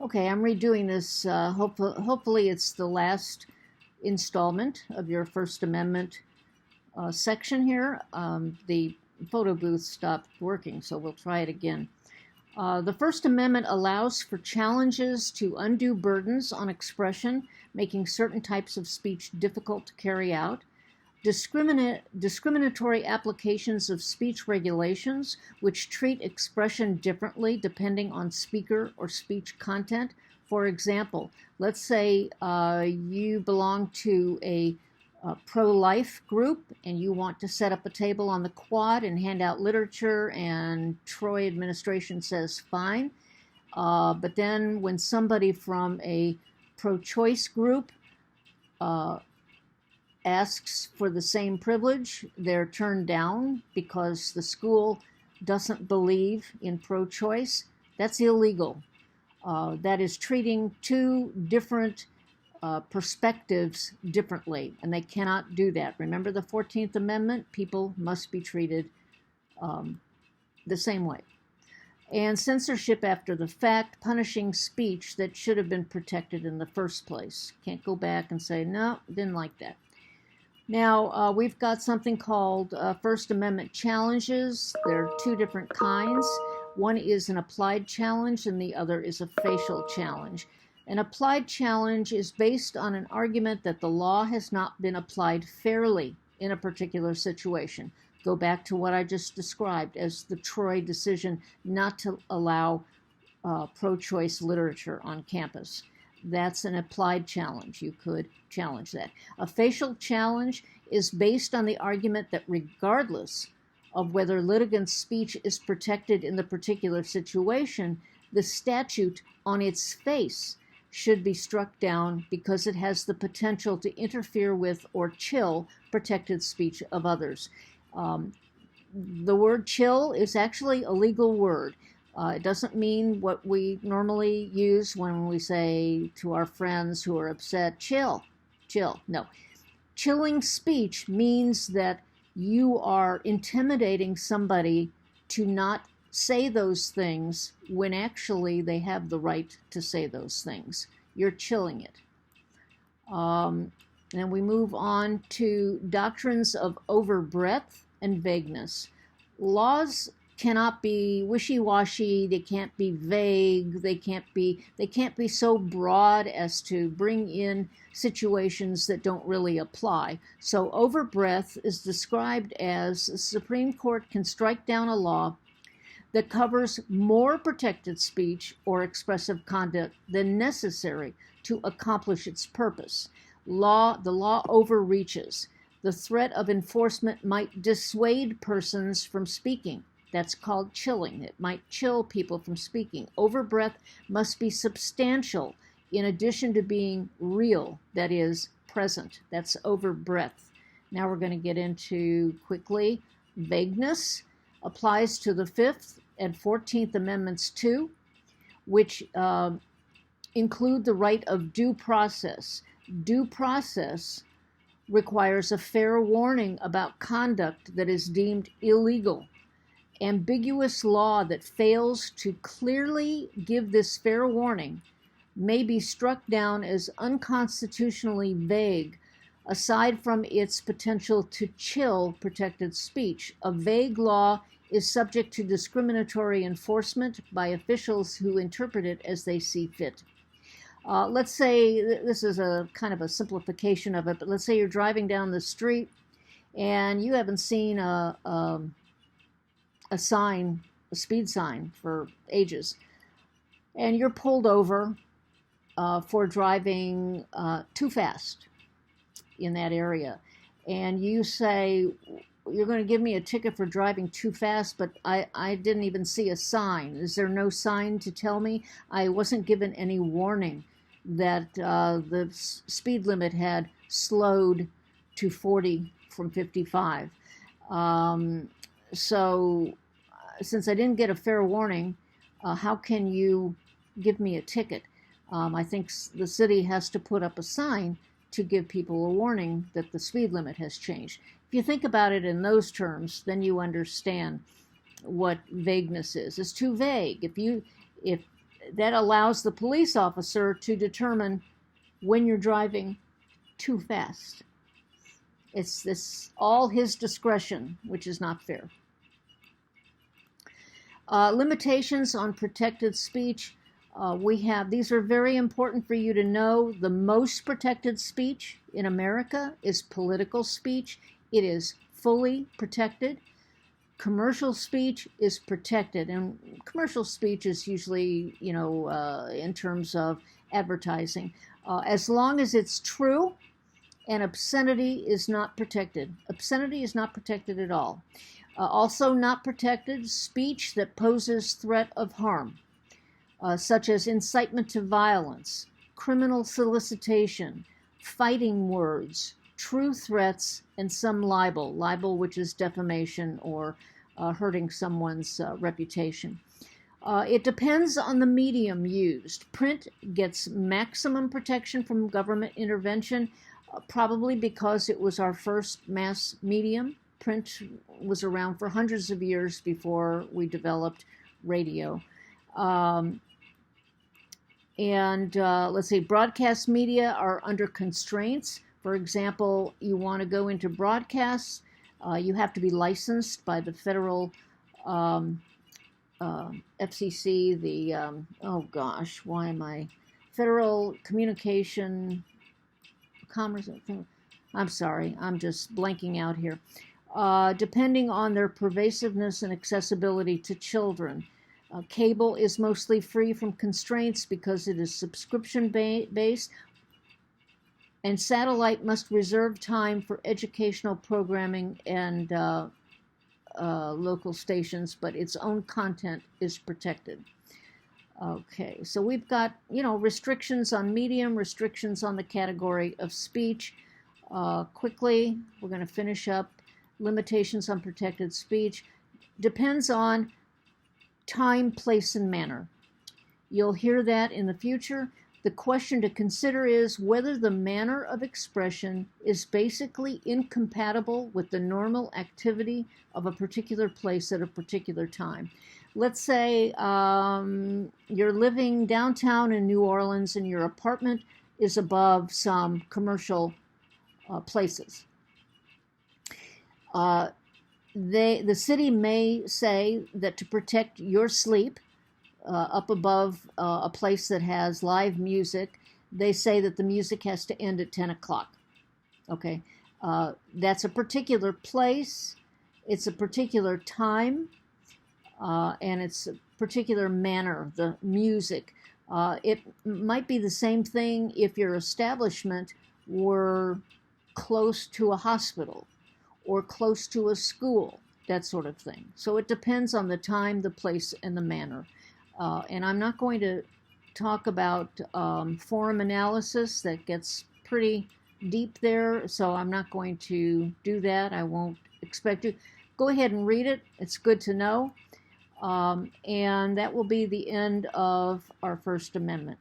Okay, I'm redoing this. Hopefully, it's the last installment of your First Amendment section here. The photo booth stopped working, so we'll try it again. The First Amendment allows for challenges to undue burdens on expression, making certain types of speech difficult to carry out. Discriminatory applications of speech regulations, which treat expression differently depending on speaker or speech content. For example, let's say you belong to a pro-life group and you want to set up a table on the quad and hand out literature, and Troy administration says fine. But then when somebody from a pro-choice group asks for the same privilege, they're turned down because the school doesn't believe in pro-choice. That's illegal. That is treating two different perspectives differently, and they cannot do that. Remember the 14th Amendment? People must be treated the same way. And censorship after the fact, punishing speech that should have been protected in the first place. Can't go back and say, no, didn't like that. Now, we've got something called First Amendment challenges. There are two different kinds. One is an applied challenge and the other is a facial challenge. An applied challenge is based on an argument that the law has not been applied fairly in a particular situation. Go back to what I just described as the Troy decision not to allow pro-choice literature on campus. That's an applied challenge. You could challenge that. A facial challenge is based on the argument that regardless of whether litigants' speech is protected in the particular situation, the statute on its face should be struck down because it has the potential to interfere with or chill protected speech of others. The word chill is actually a legal word. It doesn't mean what we normally use when we say to our friends who are upset, chill, chill. No. Chilling speech means that you are intimidating somebody to not say those things when actually they have the right to say those things. You're chilling it. And we move on to doctrines of overbreadth and vagueness. Laws cannot be wishy-washy, they can't be vague, they can't be so broad as to bring in situations that don't really apply. So overbreadth is described as the Supreme Court can strike down a law that covers more protected speech or expressive conduct than necessary to accomplish its purpose. The law overreaches. The threat of enforcement might dissuade persons from speaking. That's called chilling. It might chill people from speaking. Overbreadth must be substantial in addition to being real, that is, present. That's overbreadth. Now we're going to get into, quickly, vagueness. Applies to the 5th and 14th Amendments too, which include the right of due process. Due process requires a fair warning about conduct that is deemed illegal. Ambiguous law that fails to clearly give this fair warning may be struck down as unconstitutionally vague, aside from its potential to chill protected speech. A vague law is subject to discriminatory enforcement by officials who interpret it as they see fit. Let's say, this is a kind of a simplification of it, but let's say you're driving down the street and you haven't seen a sign, a speed sign, for ages, and you're pulled over for driving too fast in that area, and you say, you're going to give me a ticket for driving too fast, but I didn't even see a sign. Is there no sign to tell me? I wasn't given any warning that the speed limit had slowed to 40 from 55. So since I didn't get a fair warning, how can you give me a ticket? I think the city has to put up a sign to give people a warning that the speed limit has changed. If you think about it in those terms, then you understand what vagueness is. It's too vague. If that allows the police officer to determine when you're driving too fast. It's this all his discretion, which is not fair. Limitations on protected speech. These are very important for you to know. The most protected speech in America is political speech. It is fully protected. Commercial speech is protected, and commercial speech is usually, in terms of advertising. As long as it's true, and obscenity is not protected. Obscenity is not protected at all. Also not protected, speech that poses threat of harm, such as incitement to violence, criminal solicitation, fighting words, true threats, and some libel. Libel, which is defamation or hurting someone's reputation. It depends on the medium used. Print gets maximum protection from government intervention, probably because it was our first mass medium. Print was around for hundreds of years before we developed radio. Let's say broadcast media are under constraints. For example, you want to go into broadcasts, you have to be licensed by the federal FCC, Federal Communication Commerce. I'm sorry, I'm just blanking out here. Depending on their pervasiveness and accessibility to children. Cable is mostly free from constraints because it is subscription-based, and satellite must reserve time for educational programming and local stations, but its own content is protected. Okay, so we've got, restrictions on medium, restrictions on the category of speech. Quickly, we're going to finish up. Limitations on protected speech. Depends on time, place, and manner. You'll hear that in the future. The question to consider is whether the manner of expression is basically incompatible with the normal activity of a particular place at a particular time. Let's say you're living downtown in New Orleans and your apartment is above some commercial places. The city may say that to protect your sleep up above a place that has live music, they say that the music has to end at 10 o'clock. Okay, that's a particular place, it's a particular time, and it's a particular manner, the music. It might be the same thing if your establishment were close to a hospital or close to a school, that sort of thing. So it depends on the time, the place, and the manner. And I'm not going to talk about forum analysis. That gets pretty deep there, so I'm not going to do that. I won't expect you. Go ahead and read it. It's good to know. And that will be the end of our First Amendment.